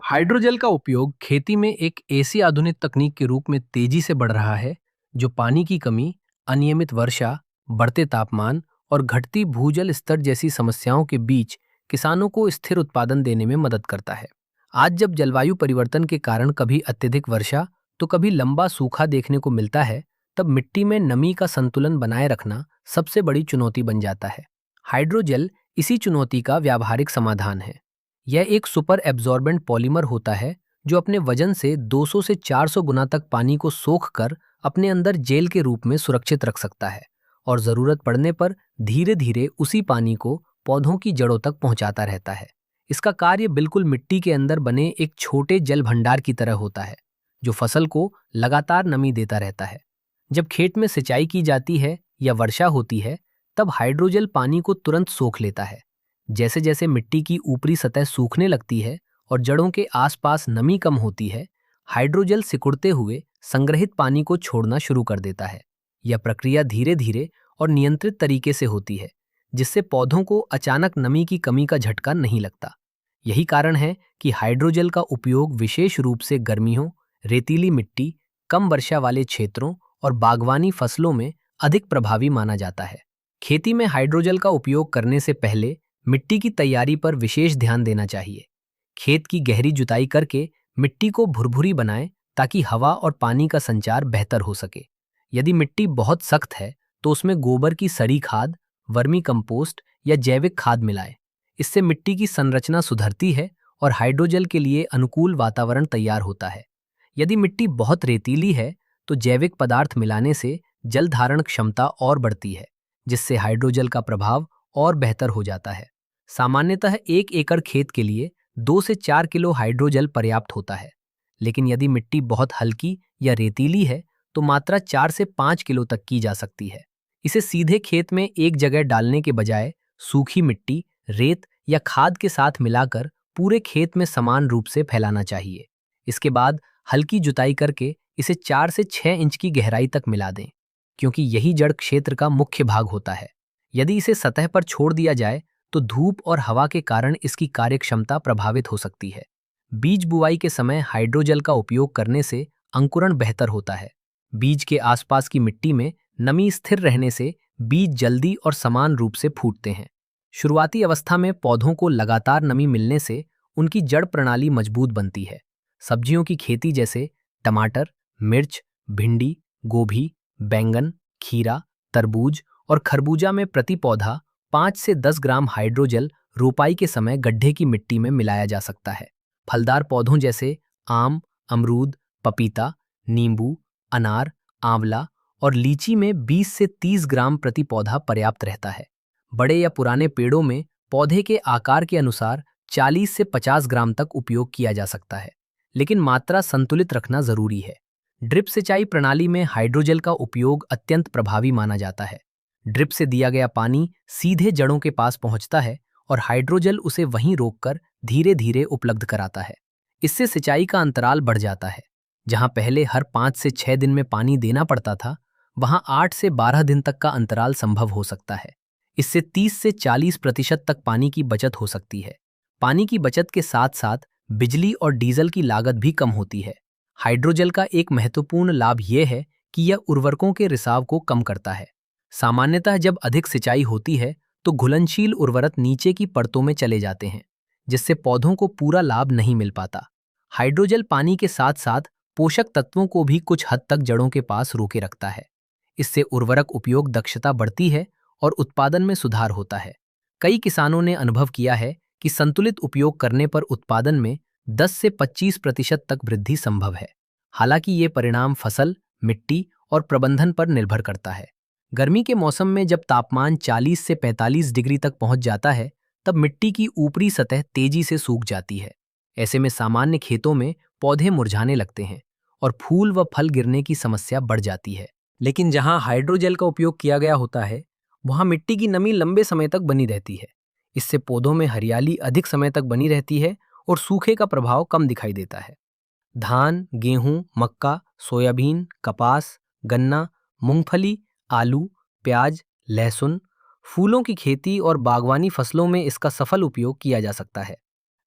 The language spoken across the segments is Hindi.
हाइड्रोजेल का उपयोग खेती में एक ऐसी आधुनिक तकनीक के रूप में तेजी से बढ़ रहा है जो पानी की कमी, अनियमित वर्षा, बढ़ते तापमान और घटती भूजल स्तर जैसी समस्याओं के बीच किसानों को स्थिर उत्पादन देने में मदद करता है। आज जब जलवायु परिवर्तन के कारण कभी अत्यधिक वर्षा तो कभी लंबा सूखा देखने को मिलता है, तब मिट्टी में नमी का संतुलन बनाए रखना सबसे बड़ी चुनौती बन जाता है। हाइड्रोजेल इसी चुनौती का व्यावहारिक समाधान है। यह एक सुपर एब्जॉर्बेंट पॉलीमर होता है जो अपने वजन से 200 से 400 गुना तक पानी को सोख कर अपने अंदर जेल के रूप में सुरक्षित रख सकता है और जरूरत पड़ने पर धीरे धीरे उसी पानी को पौधों की जड़ों तक पहुंचाता रहता है। इसका कार्य बिल्कुल मिट्टी के अंदर बने एक छोटे जल भंडार की तरह होता है जो फसल को लगातार नमी देता रहता है। जब खेत में सिंचाई की जाती है या वर्षा होती है, तब हाइड्रोजेल पानी को तुरंत सोख लेता है। जैसे जैसे मिट्टी की ऊपरी सतह सूखने लगती है और जड़ों के आसपास नमी कम होती है, हाइड्रोजेल सिकुड़ते हुए संग्रहित पानी को छोड़ना शुरू कर देता है। यह प्रक्रिया धीरे धीरे और नियंत्रित तरीके से होती है, जिससे पौधों को अचानक नमी की कमी का झटका नहीं लगता। यही कारण है कि हाइड्रोजेल का उपयोग विशेष रूप से गर्मियों, रेतीली मिट्टी, कम वर्षा वाले क्षेत्रों और बागवानी फसलों में अधिक प्रभावी माना जाता है। खेती में हाइड्रोजेल का उपयोग करने से पहले मिट्टी की तैयारी पर विशेष ध्यान देना चाहिए। खेत की गहरी जुताई करके मिट्टी को भुरभुरी बनाएं ताकि हवा और पानी का संचार बेहतर हो सके। यदि मिट्टी बहुत सख्त है तो उसमें गोबर की सड़ी खाद, वर्मी कंपोस्ट या जैविक खाद मिलाएं। इससे मिट्टी की संरचना सुधरती है और हाइड्रोजेल के लिए अनुकूल वातावरण तैयार होता है। यदि मिट्टी बहुत रेतीली है तो जैविक पदार्थ मिलाने से जल धारण क्षमता और बढ़ती है, जिससे हाइड्रोजेल का प्रभाव और बेहतर हो जाता है। सामान्यतः 1 एकड़ खेत के लिए 2 से 4 किलो हाइड्रोजेल पर्याप्त होता है, लेकिन यदि मिट्टी बहुत हल्की या रेतीली है तो मात्रा 4 से 5 किलो तक की जा सकती है। इसे सीधे खेत में एक जगह डालने के बजाय सूखी मिट्टी, रेत या खाद के साथ मिलाकर पूरे खेत में समान रूप से फैलाना चाहिए। इसके बाद हल्की जुताई करके इसे 4 से 6 इंच की गहराई तक मिला दें, क्योंकि यही जड़ क्षेत्र का मुख्य भाग होता है। यदि इसे सतह पर छोड़ दिया जाए तो धूप और हवा के कारण इसकी कार्यक्षमता प्रभावित हो सकती है। बीज बुआई के समय हाइड्रोजेल का उपयोग करने से अंकुरण बेहतर होता है। बीज के आसपास की मिट्टी में नमी स्थिर रहने से बीज जल्दी और समान रूप से फूटते हैं। शुरुआती अवस्था में पौधों को लगातार नमी मिलने से उनकी जड़ प्रणाली मजबूत बनती है। सब्जियों की खेती जैसे टमाटर, मिर्च, भिंडी, गोभी, बैंगन, खीरा, तरबूज और खरबूजा में प्रति पौधा 5 से 10 ग्राम हाइड्रोजेल रोपाई के समय गड्ढे की मिट्टी में मिलाया जा सकता है। फलदार पौधों जैसे आम, अमरूद, पपीता, नींबू, अनार, आंवला और लीची में 20 से 30 ग्राम प्रति पौधा पर्याप्त रहता है। बड़े या पुराने पेड़ों में पौधे के आकार के अनुसार 40 से 50 ग्राम तक उपयोग किया जा सकता है, लेकिन मात्रा संतुलित रखना जरूरी है। ड्रिप सिंचाई प्रणाली में हाइड्रोजेल का उपयोग अत्यंत प्रभावी माना जाता है। ड्रिप से दिया गया पानी सीधे जड़ों के पास पहुंचता है और हाइड्रोजेल उसे वहीं रोककर धीरे धीरे उपलब्ध कराता है। इससे सिंचाई का अंतराल बढ़ जाता है। जहां पहले हर 5 से 6 दिन में पानी देना पड़ता था, वहां 8 से 12 दिन तक का अंतराल संभव हो सकता है। इससे 30 से 40% तक पानी की बचत हो सकती है। पानी की बचत के साथ साथ बिजली और डीजल की लागत भी कम होती है। हाइड्रोजेल का एक महत्वपूर्ण लाभ यह है कि यह उर्वरकों के रिसाव को कम करता है। सामान्यतः जब अधिक सिंचाई होती है तो घुलनशील उर्वरक नीचे की परतों में चले जाते हैं, जिससे पौधों को पूरा लाभ नहीं मिल पाता। हाइड्रोजेल पानी के साथ साथ पोषक तत्वों को भी कुछ हद तक जड़ों के पास रोके रखता है। इससे उर्वरक उपयोग दक्षता बढ़ती है और उत्पादन में सुधार होता है। कई किसानों ने अनुभव किया है कि संतुलित उपयोग करने पर उत्पादन में 10 से 25% तक वृद्धि संभव है। हालांकि ये परिणाम फसल, मिट्टी और प्रबंधन पर निर्भर करता है। गर्मी के मौसम में जब तापमान 40 से 45 डिग्री तक पहुंच जाता है, तब मिट्टी की ऊपरी सतह तेजी से सूख जाती है। ऐसे में सामान्य खेतों में पौधे मुरझाने लगते हैं और फूल व फल गिरने की समस्या बढ़ जाती है। लेकिन जहां हाइड्रोजेल का उपयोग किया गया होता है, वहां मिट्टी की नमी लंबे समय तक बनी रहती है। इससे पौधों में हरियाली अधिक समय तक बनी रहती है और सूखे का प्रभाव कम दिखाई देता है। धान, गेहूं, मक्का, सोयाबीन, कपास, गन्ना, मूंगफली, आलू, प्याज, लहसुन, फूलों की खेती और बागवानी फसलों में इसका सफल उपयोग किया जा सकता है।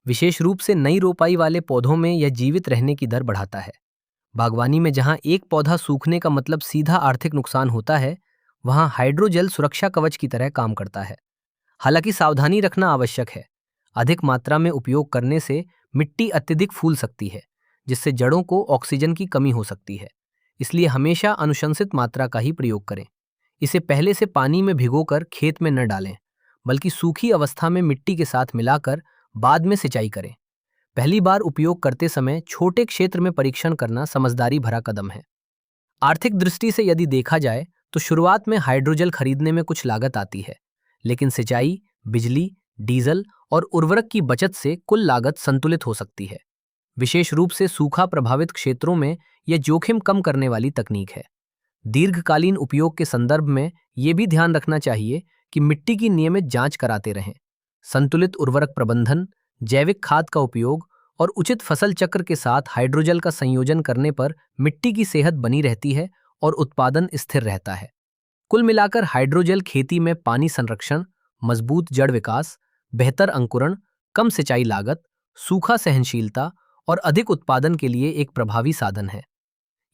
विशेष रूप से नई रोपाई वाले पौधों में यह जीवित रहने की दर बढ़ाता है। बागवानी में जहां एक पौधा सूखने का मतलब सीधा आर्थिक नुकसान होता है, वहां हाइड्रोजेल सुरक्षा कवच की तरह काम करता है। हालांकि सावधानी रखना आवश्यक है। अधिक मात्रा में उपयोग करने से मिट्टी अत्यधिक फूल सकती है, जिससे जड़ों को ऑक्सीजन की कमी हो सकती है। इसलिए हमेशा अनुशंसित मात्रा का ही प्रयोग करें। इसे पहले से पानी में भिगोकर खेत में न डालें, बल्कि सूखी अवस्था में मिट्टी के साथ मिलाकर बाद में सिंचाई करें। पहली बार उपयोग करते समय छोटे क्षेत्र में परीक्षण करना समझदारी भरा कदम है। आर्थिक दृष्टि से यदि देखा जाए तो शुरुआत में हाइड्रोजल खरीदने में कुछ लागत आती है, लेकिन सिंचाई, बिजली, डीजल और उर्वरक की बचत से कुल लागत संतुलित हो सकती है। विशेष रूप से सूखा प्रभावित क्षेत्रों में यह जोखिम कम करने वाली तकनीक है। दीर्घकालीन उपयोग के संदर्भ में यह भी ध्यान रखना चाहिए कि मिट्टी की नियमित जांच कराते रहें। संतुलित उर्वरक प्रबंधन, जैविक खाद का उपयोग और उचित फसल चक्र के साथ हाइड्रोजल का संयोजन करने पर मिट्टी की सेहत बनी रहती है और उत्पादन स्थिर रहता है। कुल मिलाकर हाइड्रोजल खेती में पानी संरक्षण, मजबूत जड़ विकास, बेहतर अंकुरण, कम सिंचाई लागत, सूखा सहनशीलता और अधिक उत्पादन के लिए एक प्रभावी साधन है।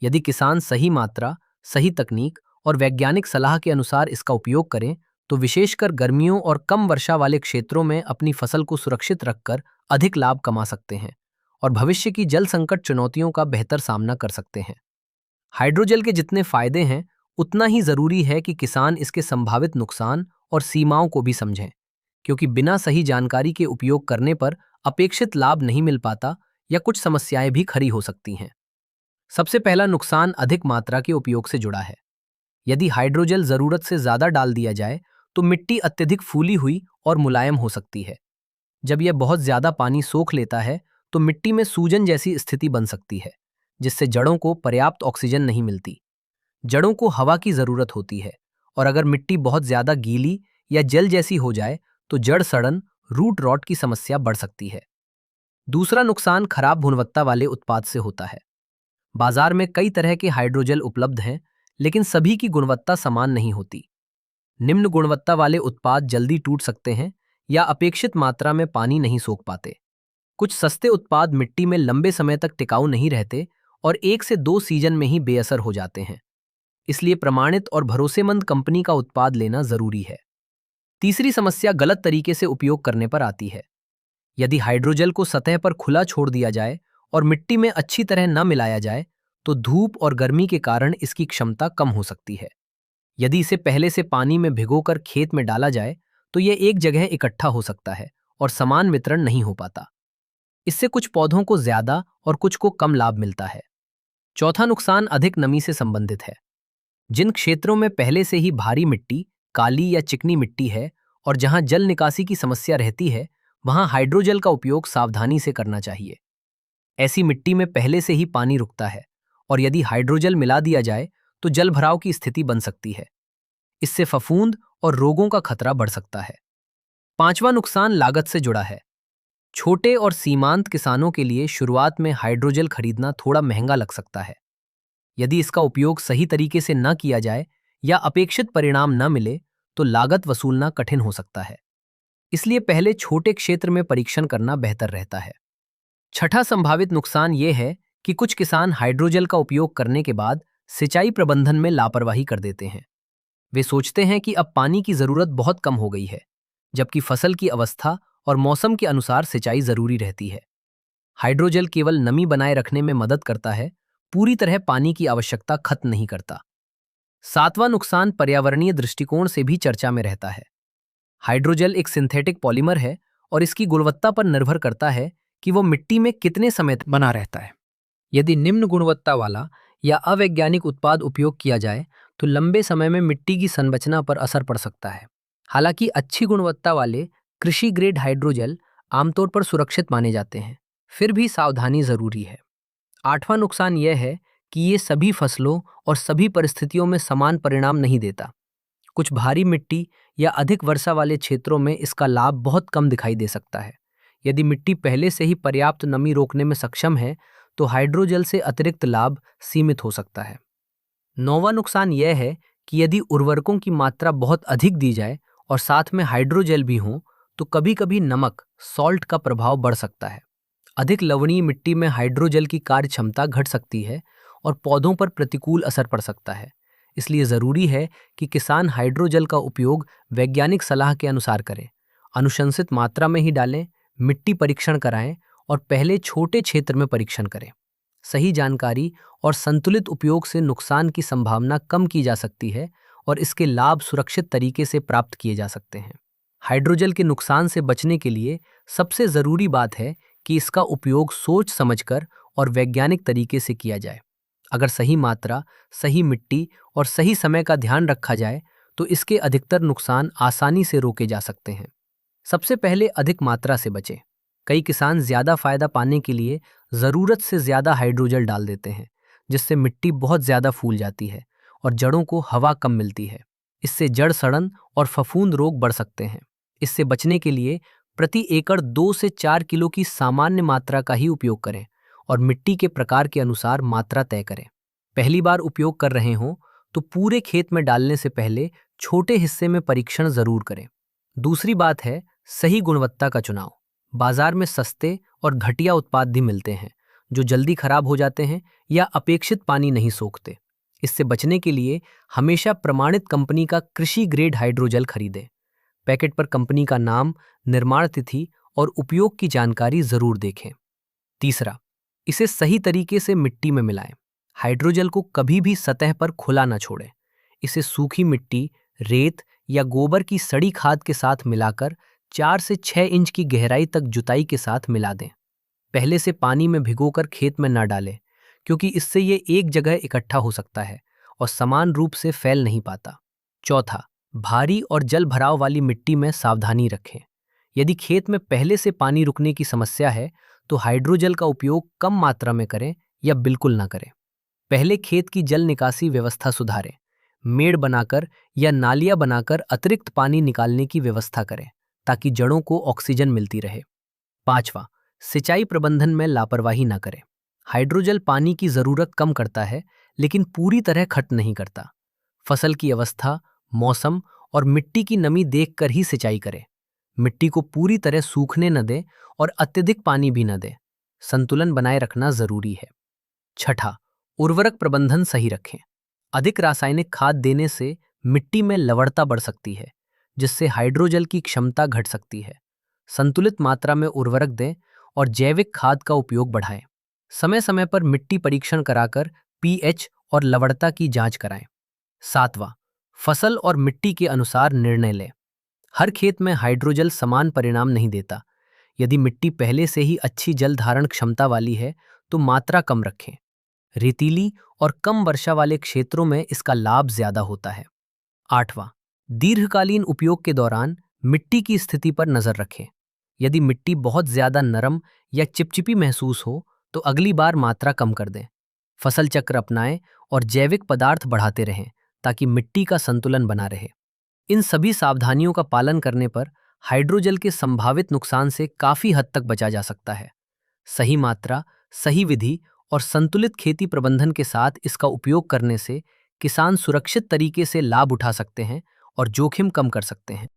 यदि किसान सही मात्रा, सही तकनीक और वैज्ञानिक सलाह के अनुसार इसका उपयोग करें, तो विशेषकर गर्मियों और कम वर्षा वाले क्षेत्रों में अपनी फसल को सुरक्षित रखकर अधिक लाभ कमा सकते हैं और भविष्य की जल संकट चुनौतियों का बेहतर सामना कर सकते हैं। हाइड्रोजल के जितने फायदे हैं, उतना ही जरूरी है कि किसान इसके संभावित नुकसान और सीमाओं को भी समझें, क्योंकि बिना सही जानकारी के उपयोग करने पर अपेक्षित लाभ नहीं मिल पाता या कुछ समस्याएं भी खड़ी हो सकती हैं। सबसे पहला नुकसान अधिक मात्रा के उपयोग से जुड़ा है। यदि हाइड्रोजल जरूरत से ज्यादा डाल दिया जाए तो मिट्टी अत्यधिक फूली हुई और मुलायम हो सकती है। जब यह बहुत ज्यादा पानी सोख लेता है तो मिट्टी में सूजन जैसी स्थिति बन सकती है, जिससे जड़ों को पर्याप्त ऑक्सीजन नहीं मिलती। जड़ों को हवा की जरूरत होती है, और अगर मिट्टी बहुत ज्यादा गीली या जल जैसी हो जाए तो जड़ सड़न, रूट रॉट की समस्या बढ़ सकती है। दूसरा नुकसान खराब गुणवत्ता वाले उत्पाद से होता है। बाजार में कई तरह के हाइड्रोजल उपलब्ध हैं, लेकिन सभी की गुणवत्ता समान नहीं होती। निम्न गुणवत्ता वाले उत्पाद जल्दी टूट सकते हैं या अपेक्षित मात्रा में पानी नहीं सोख पाते। कुछ सस्ते उत्पाद मिट्टी में लंबे समय तक टिकाऊ नहीं रहते और 1 से 2 सीजन में ही बेअसर हो जाते हैं। इसलिए प्रमाणित और भरोसेमंद कंपनी का उत्पाद लेना जरूरी है। तीसरी समस्या गलत तरीके से उपयोग करने पर आती है। यदि हाइड्रोजल को सतह पर खुला छोड़ दिया जाए और मिट्टी में अच्छी तरह न मिलाया जाए, तो धूप और गर्मी के कारण इसकी क्षमता कम हो सकती है। यदि इसे पहले से पानी में भिगोकर खेत में डाला जाए, तो यह एक जगह इकट्ठा हो सकता है और समान वितरण नहीं हो पाता। इससे कुछ पौधों को ज्यादा और कुछ को कम लाभ मिलता है। चौथा नुकसान अधिक नमी से संबंधित है। जिन क्षेत्रों में पहले से ही भारी मिट्टी, काली या चिकनी मिट्टी है और जहां जल निकासी की समस्या रहती है, वहां हाइड्रोजल का उपयोग सावधानी से करना चाहिए। ऐसी मिट्टी में पहले से ही पानी रुकता है और यदि हाइड्रोजल मिला दिया जाए तो जलभराव की स्थिति बन सकती है। इससे फफूंद और रोगों का खतरा बढ़ सकता है। पांचवा नुकसान लागत से जुड़ा है। छोटे और सीमांत किसानों के लिए शुरुआत में हाइड्रोजल खरीदना थोड़ा महंगा लग सकता है। यदि इसका उपयोग सही तरीके से न किया जाए या अपेक्षित परिणाम न मिले, तो लागत वसूलना कठिन हो सकता है। इसलिए पहले छोटे क्षेत्र में परीक्षण करना बेहतर रहता है। छठा संभावित नुकसान यह है कि कुछ किसान हाइड्रोजल का उपयोग करने के बाद सिंचाई प्रबंधन में लापरवाही कर देते हैं। वे सोचते हैं कि अब पानी की जरूरत बहुत कम हो गई है, जबकि फसल की अवस्था और मौसम के अनुसार सिंचाई जरूरी रहती है। हाइड्रोजल केवल नमी बनाए रखने में मदद करता है, पूरी तरह पानी की आवश्यकता खत्म नहीं करता। सातवां नुकसान पर्यावरणीय दृष्टिकोण से भी चर्चा में रहता है। हाइड्रोजल एक सिंथेटिक पॉलीमर है और इसकी गुणवत्ता पर निर्भर करता है कि वो मिट्टी में कितने समय तक बना रहता है। यदि निम्न गुणवत्ता वाला या अवैज्ञानिक उत्पाद उपयोग किया जाए तो लंबे समय में मिट्टी की संरचना पर असर पड़ सकता है। हालांकि अच्छी गुणवत्ता वाले कृषि ग्रेड हाइड्रोजल आमतौर पर सुरक्षित माने जाते हैं, फिर भी सावधानी जरूरी है। आठवां नुकसान यह है कि ये सभी फसलों और सभी परिस्थितियों में समान परिणाम नहीं देता। कुछ भारी मिट्टी या अधिक वर्षा वाले क्षेत्रों में इसका लाभ बहुत कम दिखाई दे सकता है। यदि मिट्टी पहले से ही पर्याप्त नमी रोकने में सक्षम है, तो हाइड्रोजल से अतिरिक्त लाभ सीमित हो सकता है। नौवां नुकसान यह है कि यदि उर्वरकों की मात्रा बहुत अधिक दी जाए और साथ में हाइड्रोजल भी हो, तो कभी-कभी नमक सॉल्ट का प्रभाव बढ़ सकता है। अधिक लवणीय मिट्टी में हाइड्रोजल की कार्य क्षमता घट सकती है और पौधों पर प्रतिकूल असर पड़ सकता है। इसलिए जरूरी है कि किसान हाइड्रोजल का उपयोग वैज्ञानिक सलाह के अनुसार करें, अनुशंसित मात्रा में ही डालें, मिट्टी परीक्षण कराएं और पहले छोटे क्षेत्र में परीक्षण करें। सही जानकारी और संतुलित उपयोग से नुकसान की संभावना कम की जा सकती है और इसके लाभ सुरक्षित तरीके से प्राप्त किए जा सकते हैं। हाइड्रोजल के नुकसान से बचने के लिए सबसे जरूरी बात है कि इसका उपयोग सोच समझकर और वैज्ञानिक तरीके से किया जाए। अगर सही मात्रा, सही मिट्टी और सही समय का ध्यान रखा जाए तो इसके अधिकतर नुकसान आसानी से रोके जा सकते हैं। सबसे पहले अधिक मात्रा से बचें। कई किसान ज्यादा फायदा पाने के लिए जरूरत से ज्यादा हाइड्रोजल डाल देते हैं, जिससे मिट्टी बहुत ज्यादा फूल जाती है और जड़ों को हवा कम मिलती है। इससे जड़ सड़न और फफूंद रोग बढ़ सकते हैं। इससे बचने के लिए प्रति एकड़ 2 से 4 किलो की सामान्य मात्रा का ही उपयोग करें और मिट्टी के प्रकार के अनुसार मात्रा तय करें। पहली बार उपयोग कर रहे हों तो पूरे खेत में डालने से पहले छोटे हिस्से में परीक्षण जरूर करें। दूसरी बात है सही गुणवत्ता का चुनाव। बाजार में सस्ते और घटिया उत्पाद भी मिलते हैं जो जल्दी खराब हो जाते हैं या अपेक्षित पानी नहीं सोखते। इससे बचने के लिए हमेशा प्रमाणित कंपनी का कृषि ग्रेड हाइड्रोजल खरीदें। पैकेट पर कंपनी का नाम, निर्माण तिथि और उपयोग की जानकारी जरूर देखें। तीसरा, इसे सही तरीके से मिट्टी में मिलाएं। हाइड्रोजल को कभी भी सतह पर खुला न छोड़ें। इसे सूखी मिट्टी, रेत या गोबर की सड़ी खाद के साथ मिलाकर 4 से 6 इंच की गहराई तक जुताई के साथ मिला दें। पहले से पानी में भिगोकर खेत में न डालें, क्योंकि इससे ये एक जगह इकट्ठा हो सकता है और समान रूप से फैल नहीं पाता। चौथा, भारी और जल भराव वाली मिट्टी में सावधानी रखें। यदि खेत में पहले से पानी रुकने की समस्या है तो हाइड्रोजल का उपयोग कम मात्रा में करें या बिल्कुल न करें। पहले खेत की जल निकासी व्यवस्था सुधारें। मेड़ बनाकर या नालियां बनाकर अतिरिक्त पानी निकालने की व्यवस्था करें ताकि जड़ों को ऑक्सीजन मिलती रहे। पांचवा, सिंचाई प्रबंधन में लापरवाही न करें। हाइड्रोजल पानी की जरूरत कम करता है लेकिन पूरी तरह खत्म नहीं करता। फसल की अवस्था, मौसम और मिट्टी की नमी देखकर ही सिंचाई करें। मिट्टी को पूरी तरह सूखने न दें और अत्यधिक पानी भी न दें। संतुलन बनाए रखना जरूरी है। छठा, उर्वरक प्रबंधन सही रखें। अधिक रासायनिक खाद देने से मिट्टी में लवणता बढ़ सकती है, जिससे हाइड्रोजल की क्षमता घट सकती है। संतुलित मात्रा में उर्वरक दें और जैविक खाद का उपयोग बढ़ाएं। समय समय पर मिट्टी परीक्षण कराकर पीएच और लवणता की जांच कराएं। सातवां, फसल और मिट्टी के अनुसार निर्णय लें। हर खेत में हाइड्रोजल समान परिणाम नहीं देता। यदि मिट्टी पहले से ही अच्छी जल धारण क्षमता वाली है तो मात्रा कम रखें। रेतीली और कम वर्षा वाले क्षेत्रों में इसका लाभ ज्यादा होता है। आठवां, दीर्घकालीन उपयोग के दौरान मिट्टी की स्थिति पर नजर रखें। यदि मिट्टी बहुत ज्यादा नरम या चिपचिपी महसूस हो तो अगली बार मात्रा कम कर दें। फसल चक्र अपनाएं और जैविक पदार्थ बढ़ाते रहें ताकि मिट्टी का संतुलन बना रहे। इन सभी सावधानियों का पालन करने पर हाइड्रोजल के संभावित नुकसान से काफी हद तक बचा जा सकता है। सही मात्रा, सही विधि और संतुलित खेती प्रबंधन के साथ इसका उपयोग करने से किसान सुरक्षित तरीके से लाभ उठा सकते हैं और जोखिम कम कर सकते हैं।